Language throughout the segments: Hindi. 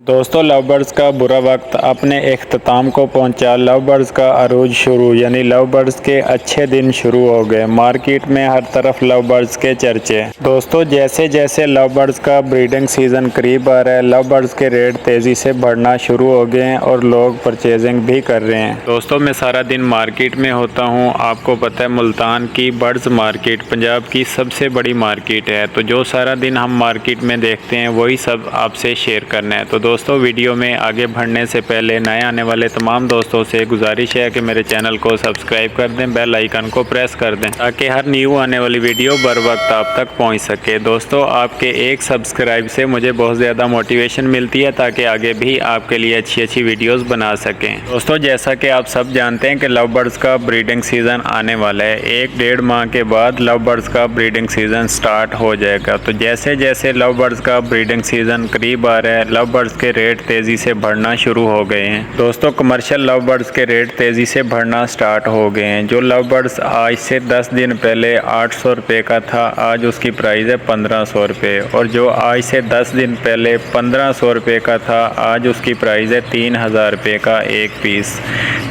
दोस्तों लव बर्ड्स का बुरा वक्त अपने इख्तिताम को पहुंचा। लव बर्ड्स का अरूज शुरू यानी लव बर्ड्स के अच्छे दिन शुरू हो गए। मार्केट में हर तरफ लव बर्ड्स के चर्चे। दोस्तों जैसे जैसे लव बर्ड्स का ब्रीडिंग सीज़न करीब आ रहा है, लव बर्ड्स के रेट तेज़ी से बढ़ना शुरू हो गए हैं और लोग परचेजिंग भी कर रहे हैं। दोस्तों मैं सारा दिन मार्केट में होता हूँ। आपको पता है मुल्तान की बर्ड्स मार्केट पंजाब की सबसे बड़ी मार्केट है, तो जो सारा दिन हम मार्केट में देखते हैं वही सब आपसे शेयर करना है। तो दोस्तों वीडियो में आगे बढ़ने से पहले नए आने वाले तमाम दोस्तों से गुजारिश है कि मेरे चैनल को सब्सक्राइब कर दें, बेल आइकन को प्रेस कर दें ताकि हर न्यू आने वाली वीडियो बर वक्त आप तक पहुंच सके। दोस्तों आपके एक सब्सक्राइब से मुझे बहुत ज़्यादा मोटिवेशन मिलती है ताकि आगे भी आपके लिए अच्छी अच्छी वीडियोज़ बना सकें। दोस्तों जैसा कि आप सब जानते हैं कि लव बर्ड्स का ब्रीडिंग सीज़न आने वाला है। 1-1.5 माह के बाद लव बर्ड्स का ब्रीडिंग सीज़न स्टार्ट हो जाएगा। तो जैसे जैसे लव बर्ड्स का ब्रीडिंग सीज़न करीब आ रहा है, लव बर्ड्स के रेट तेज़ी से बढ़ना शुरू हो गए हैं। दोस्तों कमर्शियल लव बर्ड्स के रेट तेज़ी से बढ़ना स्टार्ट हो गए हैं। जो लव बर्ड्स आज से 10 दिन पहले 800 रुपये का था, आज उसकी प्राइस है 1500 रुपये। और जो आज से 10 दिन पहले 1500 रुपये का था, आज उसकी प्राइस है 3000 रुपये का एक पीस।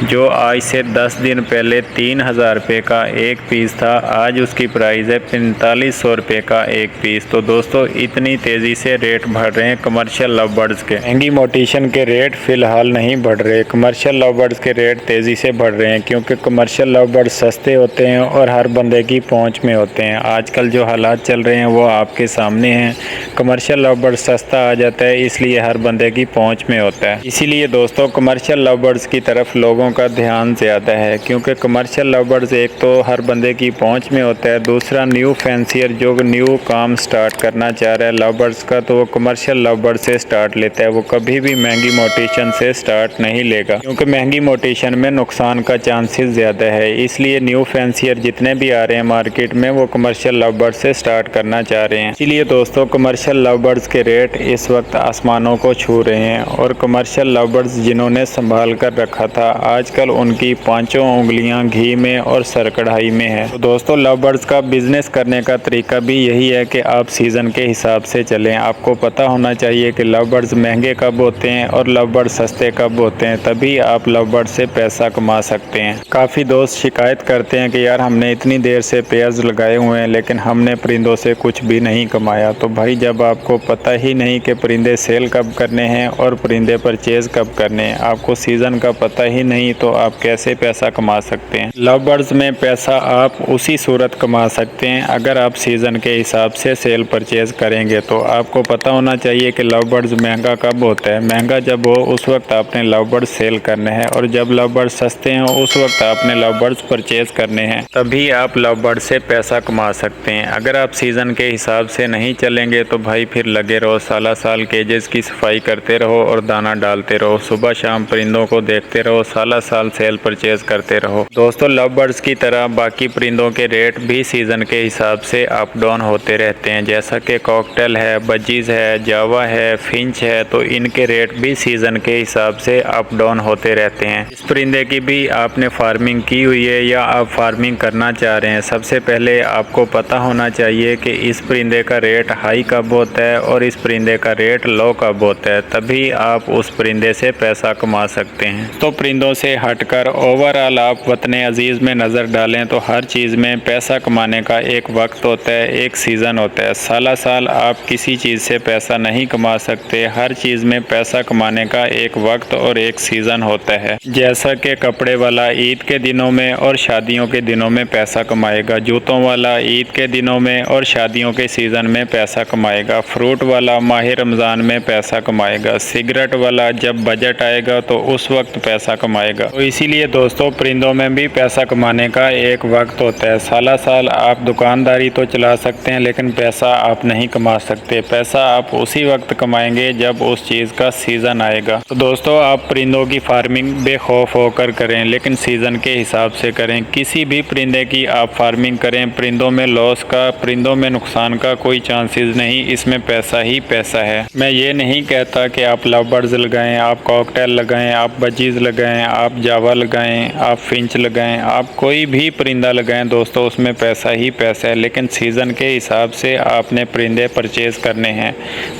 जो आज से 10 दिन पहले 3000 रुपये का एक पीस था, आज उसकी प्राइस है 4500 रुपये का एक पीस। तो दोस्तों इतनी तेज़ी से रेट बढ़ रहे हैं कमर्शियल लव बर्ड्स के। महंगी मोटिशन के रेट फ़िलहाल नहीं बढ़ रहे, कमर्शियल लव बर्ड्स के रेट तेज़ी से बढ़ रहे हैं क्योंकि कमर्शियल लव बर्ड्स सस्ते होते हैं और हर बंदे की पहुंच में होते हैं। आजकल जो हालात चल रहे हैं वो आपके सामने हैं। कमर्शियल लव बर्ड्स सस्ता आ जाता है, इसलिए हर बंदे की पहुंच में होता है। इसीलिए दोस्तों कमर्शियल लव बर्ड्स की तरफ लोगों का ध्यान ज़्यादा है क्योंकि कमर्शियल लव बर्ड्स एक तो हर बंदे की पहुँच में होता है, दूसरा न्यू फैंसियर जो न्यू काम स्टार्ट करना चाह रहा है लव बर्ड्स का, तो वो कमर्शियल लव बर्ड से स्टार्ट लेता है। वो कभी भी महंगी मोटिशन से स्टार्ट नहीं लेगा क्योंकि महंगी मोटिशन में नुकसान का चांसेस ज़्यादा है। इसलिए न्यू फैंसियर जितने भी आ रहे हैं मार्केट में वो कमर्शियल लव बर्ड से स्टार्ट करना चाह रहे हैं। इसीलिए दोस्तों कमर्शियल लव बर्ड्स के रेट इस वक्त आसमानों को छू रहे हैं और कमर्शियल लव बर्ड्स जिन्होंने संभाल कर रखा था, आजकल उनकी पाँचों उंगलियां घी में और सर कढ़ाई में है। तो दोस्तों लव बर्ड्स का बिजनेस करने का तरीका भी यही है कि आप सीज़न के हिसाब से चलें। आपको पता होना चाहिए कि लव बर्ड्स महंगे कब होते हैं और लव बर्ड्स सस्ते कब होते हैं, तभी आप लव बर्ड्स से पैसा कमा सकते हैं। काफ़ी दोस्त शिकायत करते हैं कि यार हमने इतनी देर से पेयर्स लगाए हुए हैं लेकिन हमने परिंदों से कुछ भी नहीं कमाया। तो भाई जब आपको पता ही नहीं कि परिंदे सेल कब करने हैं और परिंदे परचेज़ कब करने हैं, आपको सीज़न का पता ही नहीं, तो आप कैसे पैसा कमा सकते हैं। लव बर्ड्स में पैसा आप उसी सूरत कमा सकते हैं अगर आप सीज़न के हिसाब से सेल परचेज़ करेंगे। तो आपको पता होना चाहिए कि लव बर्ड्स महंगा कब होता है। महंगा जब हो उस वक्त आपने लव बर्ड्स सेल करने हैं और जब लव बर्ड्स सस्ते हों उस वक्त आपने लव बर्ड्स परचेज़ करने हैं, तभी आप लव बर्ड्स से पैसा कमा सकते हैं। अगर आप सीज़न के हिसाब से नहीं चलेंगे तो भाई फिर लगे रहो साला साल केजेस की सफाई करते रहो और दाना डालते रहो, सुबह शाम परिंदों को देखते रहो, साला साल सेल परचेज़ करते रहो। दोस्तों लव बर्ड्स की तरह बाकी परिंदों के रेट भी सीज़न के हिसाब से अप डाउन होते रहते हैं, जैसा कि कॉकटेल है, बजीज़ है, जावा है, फिंच है, तो इनके रेट भी सीज़न के हिसाब से अप डाउन होते रहते हैं। इस परिंदे की भी आपने फार्मिंग की हुई है या आप फार्मिंग करना चाह रहे हैं, सबसे पहले आपको पता होना चाहिए कि इस परिंदे का रेट हाई कब होता है और इस परिंदे का रेट लो कब होता है, तभी आप उस परिंदे से पैसा कमा सकते हैं। तो परिंदों से हटकर ओवरऑल आप वतने अजीज़ में नज़र डालें तो हर चीज़ में पैसा कमाने का एक वक्त होता है, एक सीज़न होता है। साला साल आप किसी चीज़ से पैसा नहीं कमा सकते, हर चीज़ में पैसा कमाने का एक वक्त और एक सीज़न होता है। जैसा कि कपड़े वाला ईद के दिनों में और शादियों के दिनों में पैसा कमाएगा, जूतों वाला ईद के दिनों में और शादियों के सीज़न में पैसा कमाएगा, फ्रूट वाला माह रमज़ान में पैसा कमाएगा, सिगरेट वाला जब बजट आएगा तो उस वक्त पैसा कमाएगा। तो इसीलिए दोस्तों परिंदों में भी पैसा कमाने का एक वक्त होता है। साला साल आप दुकानदारी तो चला सकते हैं लेकिन पैसा आप नहीं कमा सकते। पैसा आप उसी वक्त कमाएंगे जब उस चीज़ का सीज़न आएगा। तो दोस्तों आप परिंदों की फार्मिंग बेखौफ होकर करें लेकिन सीज़न के हिसाब से करें। किसी भी परिंदे की आप फार्मिंग करें, परिंदों में लॉस का, परिंदों में नुकसान का कोई चांसेस नहीं, इसमें पैसा ही पैसा है। मैं ये नहीं कहता कि आप लव बर्ड्स लगाएं, आप कॉकटेल लगाएं, आप बजीज़ लगाएं, आप जावा लगाएं, आप फिंच लगाएं, आप कोई भी परिंदा लगाएं दोस्तों, उसमें पैसा ही पैसा है। लेकिन सीज़न के हिसाब से आपने परिंदे परचेज़ करने हैं,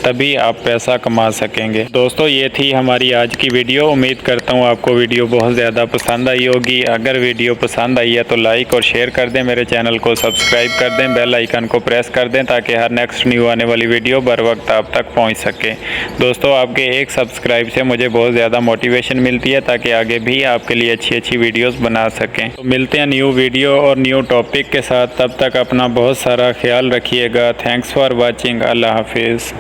तभी आप पैसा कमा सकेंगे। दोस्तों ये थी हमारी आज की वीडियो। उम्मीद करता हूँ आपको वीडियो बहुत ज़्यादा पसंद आई होगी। अगर वीडियो पसंद आई है तो लाइक और शेयर कर दें, मेरे चैनल को सब्सक्राइब कर दें, बेल आइकन को प्रेस कर दें ताकि हर नेक्स्ट न्यू आने वाली वीडियो बर वक्त आप तक पहुँच सके। दोस्तों आपके एक सब्सक्राइब से मुझे बहुत ज़्यादा मोटिवेशन मिलती है ताकि आगे भी आपके लिए अच्छी अच्छी वीडियोस बना सकें। तो मिलते हैं न्यू वीडियो और न्यू टॉपिक के साथ। तब तक अपना बहुत सारा ख्याल रखिएगा। Thanks for watching. अल्लाह हाफिज़।